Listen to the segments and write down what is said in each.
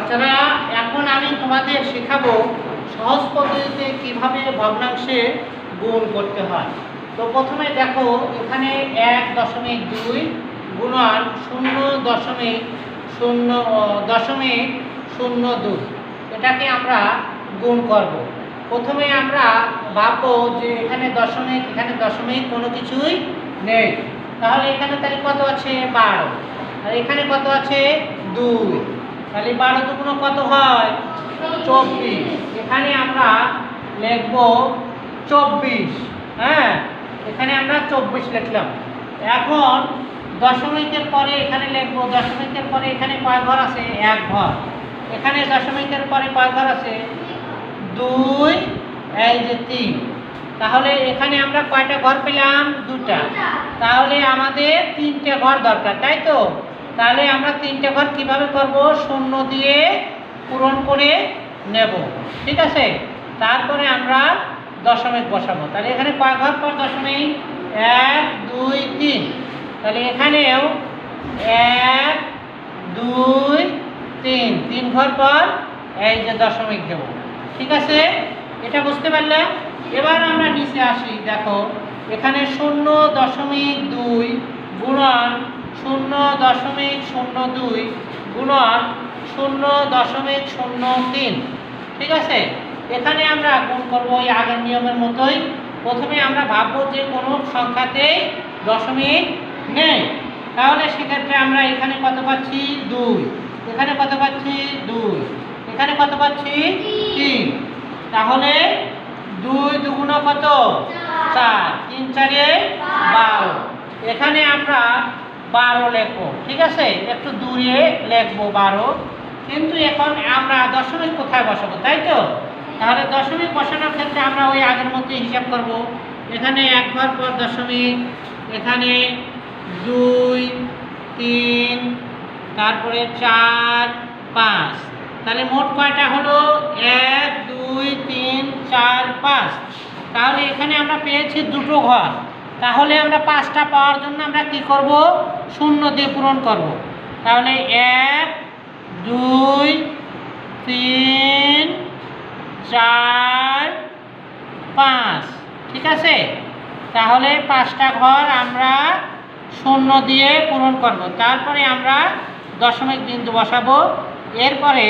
বাচ্চারা, এখন আমি তোমাদের শেখাবো সহজ পদ্ধতিতে কিভাবে ভগ্নাংশে গুণ করতে হয়। তো প্রথমে দেখো, এখানে 1.2 গুণন 0.02 এটাকে আমরা গুণ করব। প্রথমে আমরা ভাববো যে এখানে দশমিক কোনো কিছুই নেই, তাহলে এখানে তাহলে কত আছে 12, আর এখানে কত আছে 2, তাহলে 12 দুগুণ কত হয় 24। এখানে আমরা লিখব 24। হ্যাঁ, এখানে আমরা 24 লিখলাম। এখন দশমিকের পরে এখানে লিখব, দশমিকের পরে এখানে কয় ঘর আছে 1 ঘর, এখানে দশমিকের পরে কয় ঘর আছে 2, এই যে 3, তাহলে এখানে আমরা কয়টা ঘর পেলাম 2টা, তাহলে আমাদের 3টে ঘর দরকার, তাই তো? তাহলে আমরা 3টে ঘর কিভাবে করব, 0 দিয়ে পূরণ করে নেব, ঠিক আছে? তারপরে আমরা দশমিক বসাবো। তাহলে এখানে কয় ঘর পর দশমিক 1 2 3, তাহলে এখানেও 1 2 3 ঘর পর এই যে দশমিক দেব, ঠিক আছে? এটা বুঝতে পারলে? এবার আমরা নিচে আসি। দেখো, এখানে 0.2 গুণন 0.02 গুণন 0.03, ঠিক আছে? এখানে আমরা গুণ করবো ওই আগের নিয়মের মতোই। প্রথমে আমরা ভাববো যে কোনো সংখ্যাতেই দশমিক নেই, তাহলে সেক্ষেত্রে আমরা এখানে কত পাচ্ছি 2, এখানে কত পাচ্ছি 2, এখানে কত পাচ্ছি 3, তাহলে 2 দুগুণ কত 4, 3 4 12, এখানে আমরা 12 লিখবো, ঠিক আছে? একটু দূরে লিখবো 12, কিন্তু এখন আমরা দশমিক কোথায় বসাবো, তাই তো? তাহলে দশমিক বসানোর ক্ষেত্রে আমরা ওই আগের মতো হিসাব করব। এখানে 1 ঘর পর দশমিক, এখানে 2 3, তারপরে 4 5, তাহলে মোট কয়টা হলো 1 2 3 4 5, তাহলে এখানে আমরা পেয়েছি 2টো ঘর। তাহলে আমরা 5টা পাওয়ার জন্য আমরা কি করব, 0 দিয়ে পূরণ করব। তাহলে 1 2 3 4 5, ঠিক আছে? তাহলে 5টা ঘর আমরা 0 দিয়ে পূরণ করব। তারপরে আমরা দশমিক বিন্দু বসাবো। এরপরে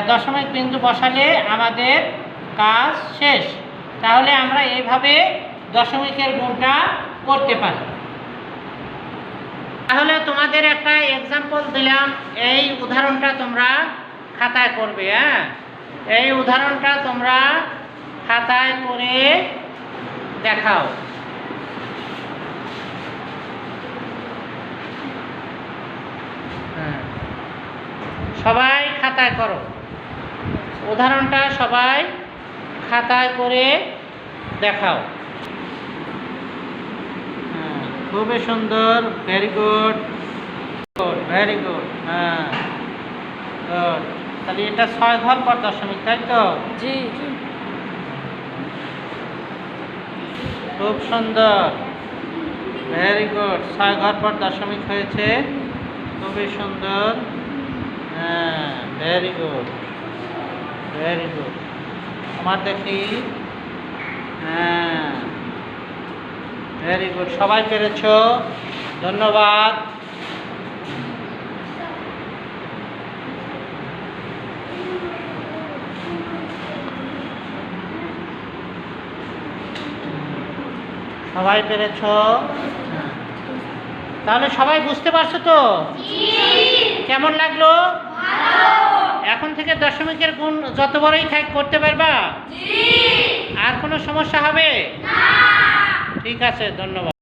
দশমিক বিন্দু বসালে আমাদের কাজ শেষ। তাহলে আমরা এইভাবে দশমিকের গুণটা করতে পারি। তাহলে তোমাদের একটা এক্সাম্পল দিলাম, এই উদাহরণটা তোমরা খাতায় করবে। হ্যাঁ, এই উদাহরণটা তোমরা খাতায় করে দেখাও। সবাই খাতায় করো, উদাহরণটা সবাই খাতায় করে দেখাও। খুবই সুন্দর, ভেরি গুড, ভেরি গুড। হ্যাঁ, গুড। তাহলে এটা 6 ঘর পর দশমিক, তাই তো? জি। খুব সুন্দর, ভেরি গুড। 6 ঘর পর দশমিক হয়েছে, খুবই সুন্দর। হ্যাঁ, ভেরি গুড, ভেরি গুড। আমার দেখি, হ্যাঁ, ভেরি গুড। সবাই পেরেছো, ধন্যবাদ। সবাই পেরেছো? তাহলে সবাই বুঝতে পারছো তো? কেমন লাগলো? এখন থেকে দশমিকের গুণ যত বড়ই থাক করতে পারবা? আর কোনো সমস্যা হবে? ঠিক আছে, ধন্যবাদ।